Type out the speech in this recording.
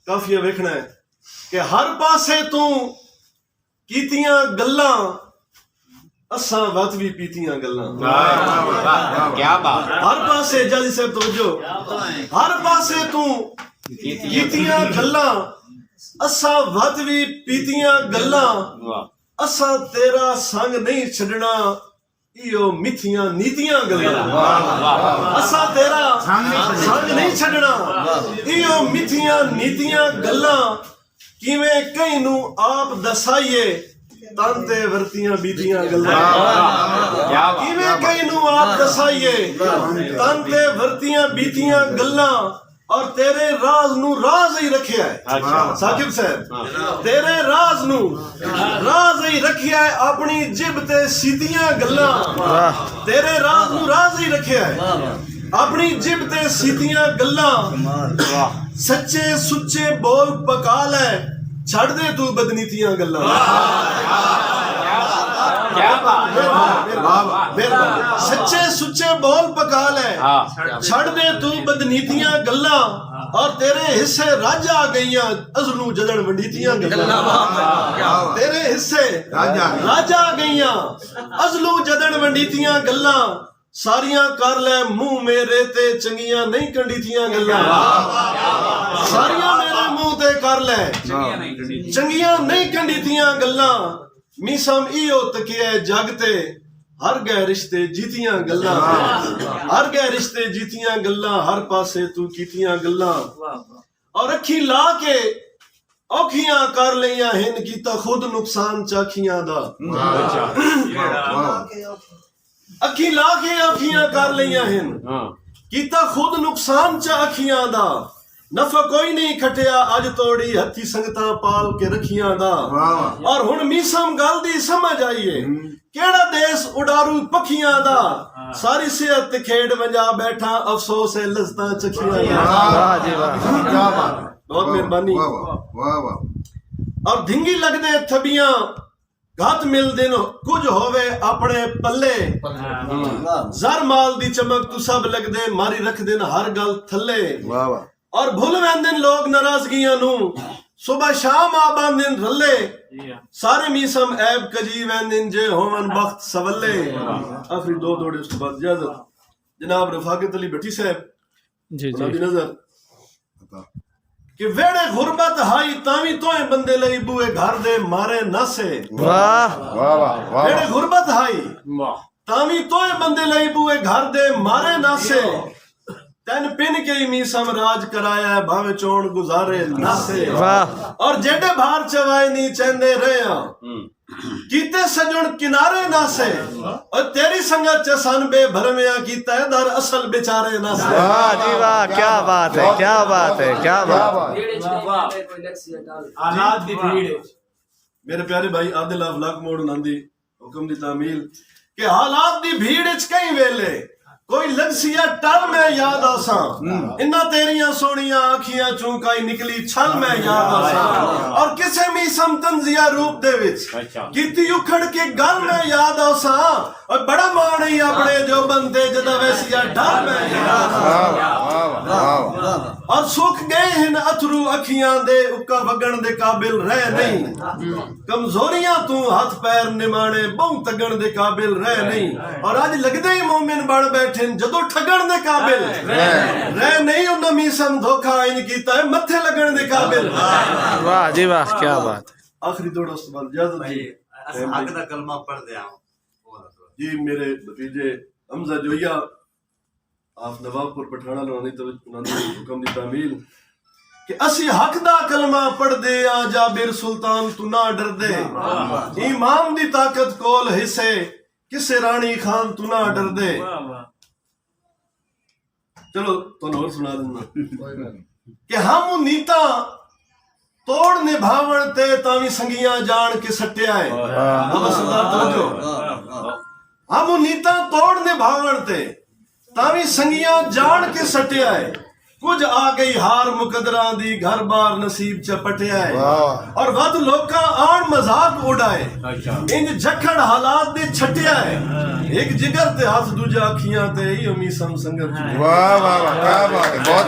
ਕਾਫੀਆ ਵੇਖਣਾ ਹੈ ਕਿ ਹਰ ਪਾਸੇ ਤੂੰ ਕੀਤੀਆਂ ਗੱਲਾਂ ਅਸਾਂ ਵੱਧ ਵੀ ਪੀਤੀਆਂ ਗੱਲਾਂ। ਕੀ ਬਾਤ। ਹਰ ਪਾਸੇ ਜਾਦੀ ਸਾਹਿਬ ਤਵੱਜੋ, ਹਰ ਪਾਸੇ ਤੂੰ ਕੀਤੀਆਂ ਗੱਲਾਂ ਅਸਾਂ ਵੱਧ ਵੀ ਪੀਤੀਆਂ ਗੱਲਾਂ। ਅਸਾਂ ਤੇਰਾ ਸੰਗ ਨਹੀਂ ਛੱਡਣਾ ਇਓ ਮਿੱਠੀਆਂ ਨੀਤੀਆਂ ਗੱਲਾਂ। ਅਸਾਂ ਤੇਰਾ ਸੰਗ ਨਹੀਂ ਛੱਡਣਾ ਇਓ ਮਿੱਠੀਆਂ ਨੀਤੀਆਂ ਗੱਲਾਂ। ਕਿਵੇਂ ਕਈ ਨੂੰ ਆਪ ਦਸਾਈਏ ਤਨ ਤੇ ਵਰਤੀਆਂ ਬੀਤੀਆਂ ਗੱਲਾਂ। ਕਿਵੇਂ ਕਈ ਨੂੰ ਆਪ ਦਸਾਈਏ ਤਨ ਤੇ ਵਰਤੀਆਂ ਬੀਤੀਆਂ ਗੱਲਾਂ। ਔਰ ਤੇਰੇ ਰਾਜ਼ ਨੂੰ ਰਾਜ਼ ਹੀ ਰੱਖਿਆ ਹੈ ਸਾਕਿਬ ਸਾਹਿਬ, ਤੇਰੇ ਰਾਜ਼ ਨੂੰ ਰਾਜ਼ ਹੀ ਰੱਖਿਆ ਹੈ ਆਪਣੀ ਜਿਬ ਤੇ ਸੀਤੀਆਂ ਗੱਲਾਂ। ਤੇਰੇ ਰਾਜ਼ ਨੂੰ ਰਾਜ਼ ਹੀ ਰੱਖਿਆ ਹੈ ਆਪਣੀ ਜਿਬ ਤੇ ਸੀਤੀਆਂ ਗੱਲਾਂ। ਸੱਚੇ ਸੁੱਚੇ ਬੋਲ ਪਕਾ ਲੈ ਛੱਡ ਦੇ ਤੂੰ ਬਦਨੀਤੀਆਂ ਗੱਲਾਂ। ਸੱਚੇ ਸੁੱਚੇ ਬੋਲ ਪਕਾ ਲੈ ਛੱਡ ਦੇ ਤੂੰ ਬਦਨੀਤੀਆਂ ਗੱਲਾਂ। ਔਰ ਤੇਰੇ ਹਿੱਸੇ ਰਾਜਾ ਗਈਆਂ ਅਜ਼ਲੂ ਜਦਣ ਵੰਡੀਤੀਆਂ ਗੱਲਾਂ। ਤੇਰੇ ਹਿੱਸੇ ਰਾਜਾ ਗਈਆਂ ਅਜ਼ਲੂ ਜਦਣ ਵੰਡੀਤੀਆਂ ਗੱਲਾਂ। ਸਾਰੀਆਂ ਕਰ ਲੈ ਮੂੰਹ ਮੇਰੇ ਤੇ ਚੰਗੀਆਂ ਨਹੀਂ ਕੰਡੀਤੀਆਂ ਗੱਲਾਂ। ਸਾਰੀਆਂ ਮੇਰੇ ਮੂੰਹ ਤੇ ਕਰ ਲੈ ਚੰਗੀਆਂ ਨਹੀਂ ਕੰਡੀਤੀਆਂ ਗੱਲਾਂ। ਮੀਸਮ ਇਓ ਤਕਿਆ ਜਗ ਤੇ ਹਰ ਗਏ ਰਿਸ਼ਤੇ ਜੀਤੀਆਂ ਗੱਲਾਂ। ਹਰ ਗਏ ਰਿਸ਼ਤੇ ਜੀਤੀਆਂ ਗੱਲਾਂ। ਹਰ ਪਾਸੇ ਤੂੰ ਕੀਤੀਆਂ ਗੱਲਾਂ। ਔਰ ਅੱਖੀ ਲਾ ਕੇ ਔਖੀਆਂ ਕਰ ਲਈਆਂ ਹਿੰਨ ਕੀਤਾ ਖੁਦ ਨੁਕਸਾਨ ਚਾਖੀਆਂ ਦਾ। ਅੱਖੀ ਲਾ ਕੇ ਔਖੀਆਂ ਕਰ ਲਈਆਂ ਹਿੰਨ ਕੀਤਾ ਖੁਦ ਨੁਕਸਾਨ ਚਾਖੀਆਂ ਦਾ। ਨਫਾ ਕੋਈ ਨਹੀਂ ਖਟਿਆ ਅੱਜ ਤੋੜੀ ਹੱਥੀ ਸੰਗਤਾਂ ਪਾਲ ਕੇ ਰੱਖੀਆਂ ਦਾ। ਔਰ ਹੁਣ ਮੀਸਮ ਗੱਲ ਦੀ ਸਮਝ ਆਈਏ ਕਿਹੜਾ ਦੇਸ ਉਡਾਰੂ ਪੱਖੀਆਂ ਦਾ। ਸਾਰੀ ਸਿਹਤ ਤੇ ਖੇਡ ਵੰਜਾ ਬੈਠਾ ਅਫਸੋਸ ਹੈ ਲਜ਼ਤਾਂ ਚੱਖੀਆਂ ਦਾ। ਬਹੁਤ ਮਿਹਰਬਾਨੀ। ਔਰ ਧਿੰਗੀ ਲੱਗਦੇ ਥਬੀਆਂ ਘੱਟ ਮਿਲਦੇ ਨੇ ਕੁਝ ਹੋਵੇ ਆਪਣੇ ਪੱਲੇ। ਜ਼ਰ ਮਾਲ ਦੀ ਚਮਕ ਤੂੰ ਸਭ ਲੱਗਦੇ ਮਾਰੀ ਰੱਖਦੇ ਨੇ ਹਰ ਗੱਲ ਥੱਲੇ। ਔਰ ਭੁੱਲ ਵੈਂਦੇ ਲੋਕ ਨਾਰਾਜ਼ਗੀਆਂ ਨੂੰ ਸੁਬਹ ਸ਼ਾਮ ਆ ਬਾਂਦੇ ਰੱਲੇ। ਸਾਰੇ ਮੀਸਮ ਐਬ ਕਜੀ ਵੈਂਦੇ ਜੇ ਹੋਵਨ ਬਖਤ ਸਵੱਲੇ। ਆਖਰੀ ਦੋ ਦੌੜੇ ਉਸ ਤੋਂ ਬਾਅਦ ਇਜਾਜ਼ਤ। ਜਨਾਬ रफाकत अली भट्टी साहब जी जी नजर कि वेड़े गुरबत हाई तावी तोए बंदे लई बुए घर दे मारे नासे। वाह वाह। वेड़े गुरबत हाई तावी तोए बंदे लई बुए घर दे मारे नासे। तन पिन के ही मीसम राज कराया भावे चोण गुजारे नासे। और जेडे भार चवाए नी चंदे रहे कीते सजन किनारे नासे। और तेरी संगत च सन बेभरमिया कीता है दर असल बेचारे नासे। वाह जी वाह, क्या बात है, क्या बात है, क्या बात। हालात दी भीड़ मेरे प्यारे भाई आदिल अफलाक मोड़ नंदी हुक्म दी तामील के हालात दी भीड़ च कई वेले कोई लग्सिया टल में याद आसा। इन्ना तेरियां सोनिया आखियां चूं काई निकली छल में याद आसा। और किसे मीसम तंजिया रूप दे विच कीती उखड़ के गल में याद आसा। और बड़ा मान ही अपने जो बंदे जदा वैसिया डर में याद आसा। और सुख गए हिन अथरू अखियां दे उक्का वगण दे काबिल रह नहीं। कमजोरियां तू हाथ पैर निमाने बहु तगण दे काबिल रह नहीं। और आज लगदे ही मोमिन बन बैठे जदों ठगण दे काबिल रह नहीं। उन्ना मीसम धोखा इन कीता है मथे लगण दे काबिल। वाह जी वाह, क्या बात। आखिरी दौड़ उस बाद इजाजत जी हक दा कलमा पढ़ दे जी। मेरे भतीजे हमजा जोया आप नवाबपुर पठाना लोनी तो हुक्म दी तामील कि असी हक दा कलमा पढ़ दे आ जाबिर सुल्तान तू ना डर दे। इमाम दी ताकत कोल हिस्से किसे रानी खान तू ना डर दे। चलो तुम और सुना देना कि हम नीता तोड़ निभावण ते तावी संगियां जान के सट्टिया है। हम नीता तोड़ निभावण ते तावी संगियां जान के सट्टिया है। कुछ आ गई हार मुकदरा दी घर बार नसीब चपटिया है। और वध लोका आन मजाक उड़ाए इंज जखड़ हालात दे छटिया है। एक जिगर ते हाथ दूजा अखियां ते ही उमी संगत। वाह वाह वाह, क्या बात है, बहुत